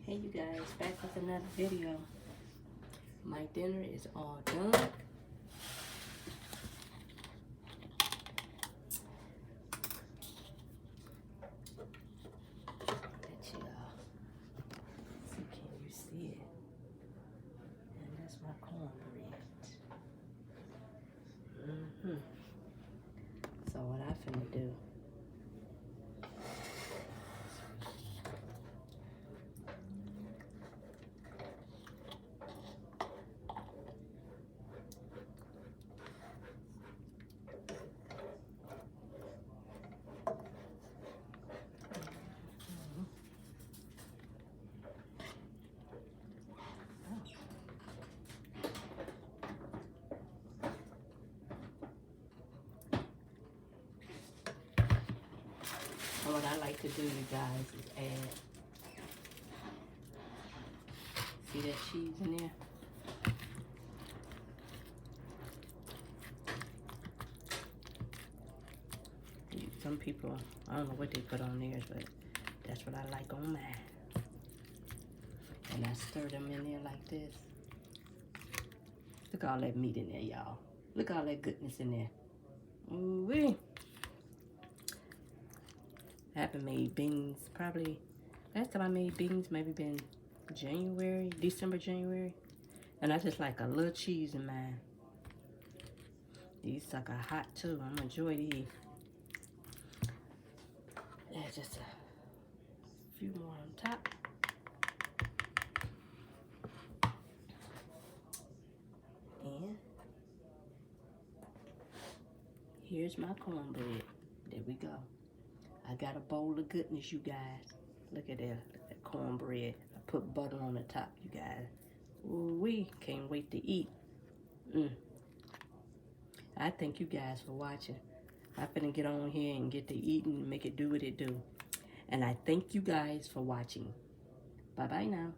Hey you guys, back with another video. My dinner is all done. Let you see, can you see it? And that's my cornbread. So what I finna do, what I like to do, you guys, is add, see that cheese in there? Some people, I don't know what they put on theirs, but that's what I like on mine. And I stir them in there like this. Look at all that meat in there, y'all. Look at all that goodness in there. Ooh-wee. I haven't made beans, probably, last time I made beans maybe been January, December, January. And I just like a little cheese in mine. These sucker hot too, I'm gonna enjoy these. Yeah, just a few more on top. And here's my cornbread. There we go. I got a bowl of goodness, you guys. Look at that cornbread. I put butter on the top, you guys. Ooh-wee, can't wait to eat. I thank you guys for watching. I'm finna get on here and get to eating and make it do what it do. And I thank you guys for watching. Bye-bye now.